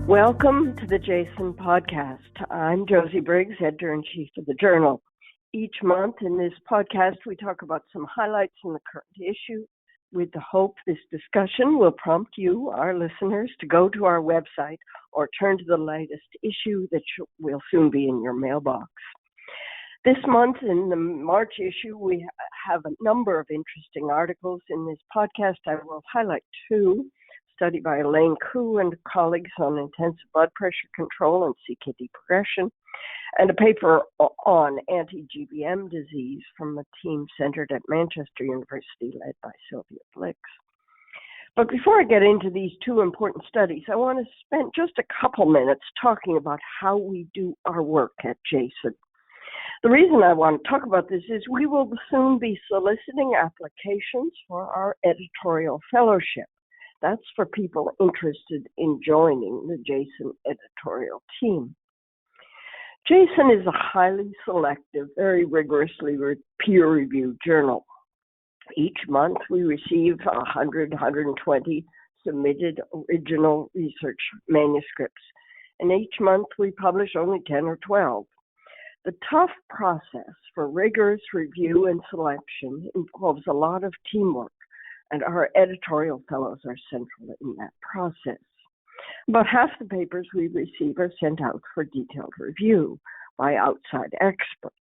Welcome to the Jason Podcast. I'm Josie Briggs, Editor-in-Chief of the Journal. Each month in this podcast, we talk about some highlights in the current issue with the hope this discussion will prompt you, our listeners, to go to our website or turn to the latest issue that will soon be in your mailbox. This month, in the March issue, we have a number of interesting articles. In this podcast, I will highlight two. Study by Elaine Koo and colleagues on intensive blood pressure control and CKD progression, and a paper on anti-GBM disease from a team centered at Manchester University led by Sylvia Blix. But before I get into these two important studies, I want to spend just a couple minutes talking about how we do our work at Jason. The reason I want to talk about this is we will soon be soliciting applications for our editorial fellowship. That's for people interested in joining the Jason editorial team. Jason is a highly selective, very rigorously peer-reviewed journal. Each month we receive 120 submitted original research manuscripts, and each month we publish only 10 or 12. The tough process for rigorous review and selection involves a lot of teamwork, and our editorial fellows are central in that process. About half the papers we receive are sent out for detailed review by outside experts.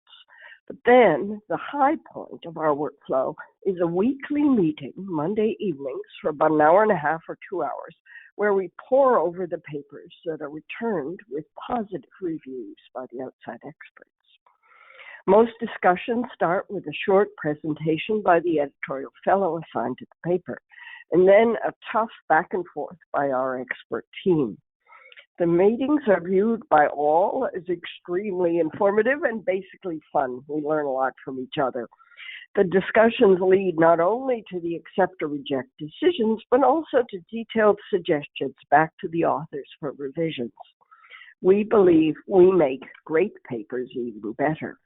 But then the high point of our workflow is a weekly meeting, Monday evenings, for about an hour and a half or 2 hours, where we pore over the papers that are returned with positive reviews by the outside experts. Most discussions start with a short presentation by the editorial fellow assigned to the paper, and then a tough back and forth by our expert team. The meetings are viewed by all as extremely informative and basically fun. We learn a lot from each other. The discussions lead not only to the accept or reject decisions, but also to detailed suggestions back to the authors for revisions. We believe we make great papers even better.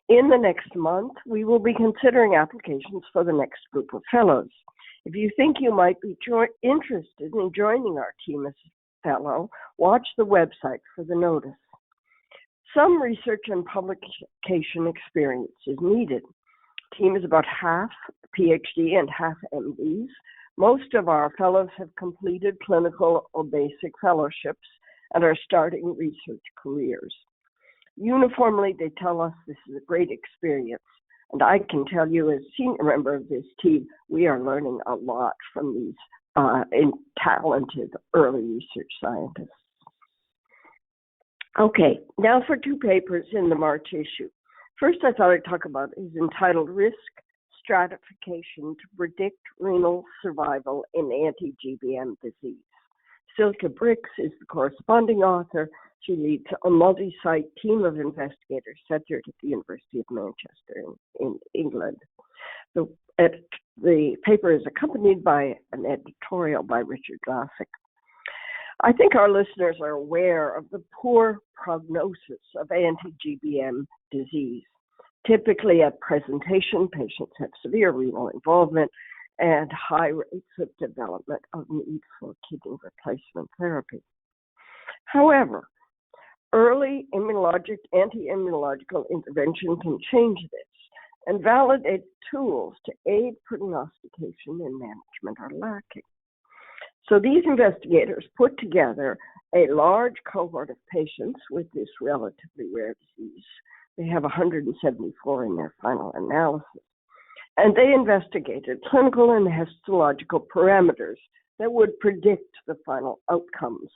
In the next month, we will be considering applications for the next group of fellows. If you think you might be interested in joining our team as a fellow, watch the website for the notice. Some research and publication experience is needed. The team is about half PhD and half MDs. Most of our fellows have completed clinical or basic fellowships and are starting research careers. Uniformly, they tell us this is a great experience, and I can tell you as senior member of this team, we are learning a lot from these talented early research scientists. Okay, now for two papers in the March issue. First, I thought I'd talk about is entitled Risk Stratification to Predict Renal Survival in Anti-GBM Disease. Sylvia Brix is the corresponding author. She leads a multi-site team of investigators centered at the University of Manchester in England. The paper is accompanied by an editorial by Richard Diagnostic. I think our listeners are aware of the poor prognosis of anti-GBM disease. Typically at presentation, patients have severe renal involvement and high rates of development of need for kidney replacement therapy. However, early anti-immunological intervention can change this, and validated tools to aid prognostication and management are lacking. So these investigators put together a large cohort of patients with this relatively rare disease. They have 174 in their final analysis. And they investigated clinical and histological parameters that would predict the final outcomes.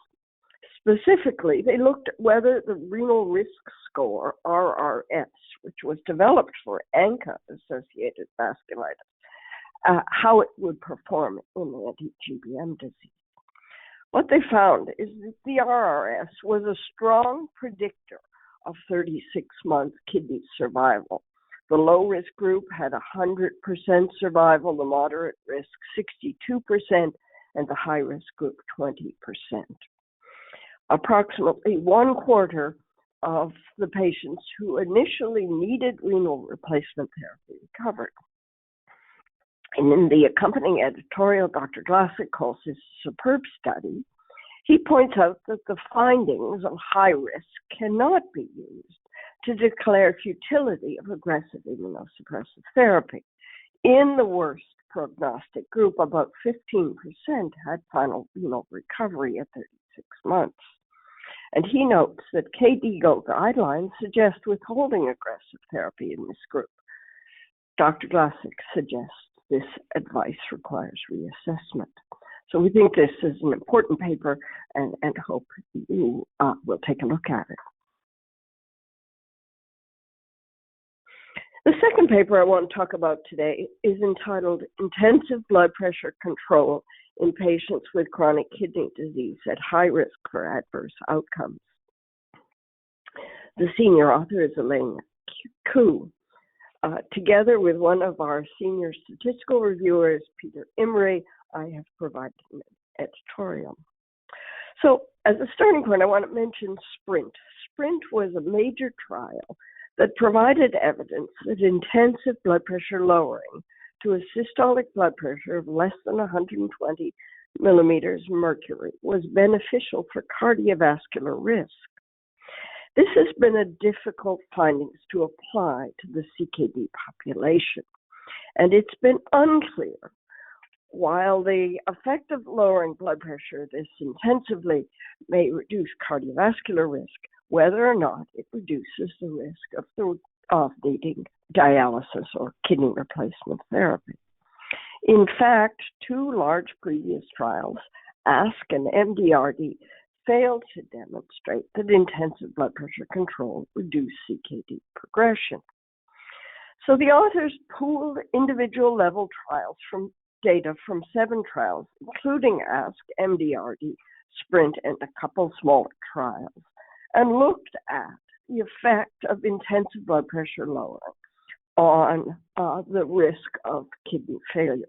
Specifically, they looked at whether the renal risk score, RRS, which was developed for ANCA-associated vasculitis, how it would perform in anti-GBM disease. What they found is that the RRS was a strong predictor of 36-month kidney survival. The low-risk group had 100% survival, the moderate risk 62%, and the high-risk group 20%. Approximately 1/4 of the patients who initially needed renal replacement therapy recovered. And in the accompanying editorial, Dr. Diagnostic calls this a superb study. He points out that the findings of high risk cannot be used to declare futility of aggressive immunosuppressive therapy. In the worst prognostic group, about 15% had final renal recovery at 36 months. And he notes that KDIGO guidelines suggest withholding aggressive therapy in this group. Dr. Glassick suggests this advice requires reassessment. So we think this is an important paper and hope you will take a look at it. The second paper I want to talk about today is entitled Intensive Blood Pressure Control in Patients with Chronic Kidney Disease at High Risk for Adverse Outcomes. The senior author is Elaine Koo. Together with one of our senior statistical reviewers, Peter Imre, I have provided an editorial. So as a starting point, I want to mention SPRINT. SPRINT was a major trial that provided evidence that intensive blood pressure lowering to a systolic blood pressure of less than 120 millimeters mercury was beneficial for cardiovascular risk. This has been a difficult findings to apply to the CKD population, and it's been unclear. While the effect of lowering blood pressure this intensively may reduce cardiovascular risk, whether or not it reduces the risk of needing dialysis or kidney replacement therapy. In fact, two large previous trials, ASK and MDRD, failed to demonstrate that intensive blood pressure control reduced CKD progression. So the authors pooled individual level trials from data from 7 trials, including ASK, MDRD, SPRINT, and a couple smaller trials, and looked at the effect of intensive blood pressure lowering on the risk of kidney failure.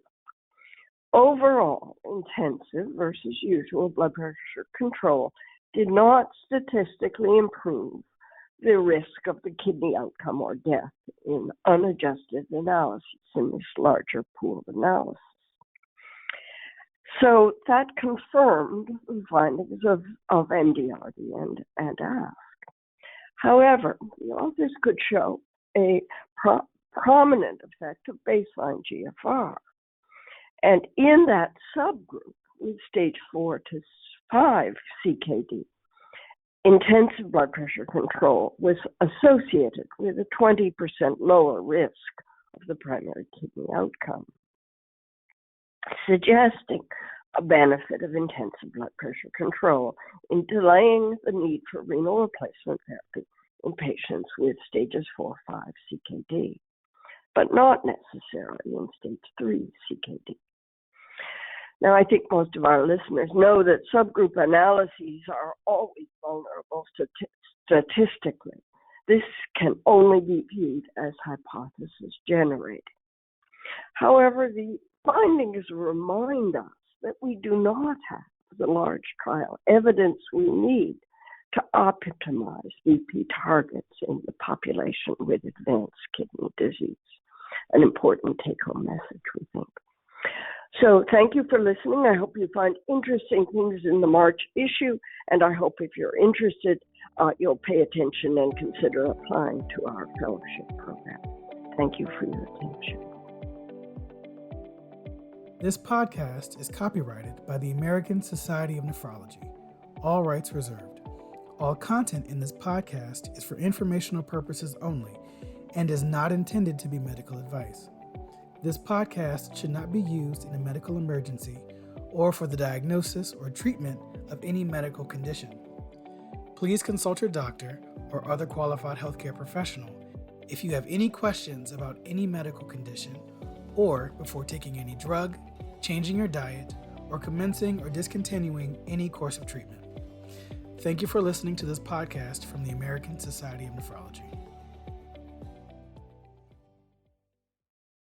Overall, intensive versus usual blood pressure control did not statistically improve the risk of the kidney outcome or death in unadjusted analysis in this larger pool of analysis. So that confirmed the findings of MDRD and ASK. However, the authors could show a prominent effect of baseline GFR. And in that subgroup with stage 4 to 5 CKD, intensive blood pressure control was associated with a 20% lower risk of the primary kidney outcome, suggesting a benefit of intensive blood pressure control in delaying the need for renal replacement therapy in patients with stages 4 or 5 CKD, but not necessarily in stage 3 CKD. Now, I think most of our listeners know that subgroup analyses are always vulnerable statistically. This can only be viewed as hypothesis generating. However, the findings remind us that we do not have the large trial evidence we need to optimize BP targets in the population with advanced kidney disease. An important take-home message, we think. So thank you for listening. I hope you find interesting things in the March issue, and I hope if you're interested, you'll pay attention and consider applying to our fellowship program. Thank you for your attention. This podcast is copyrighted by the American Society of Nephrology. All rights reserved. All content in this podcast is for informational purposes only and is not intended to be medical advice. This podcast should not be used in a medical emergency or for the diagnosis or treatment of any medical condition. Please consult your doctor or other qualified healthcare professional if you have any questions about any medical condition or before taking any drug, changing your diet, or commencing or discontinuing any course of treatment. Thank you for listening to this podcast from the American Society of Nephrology.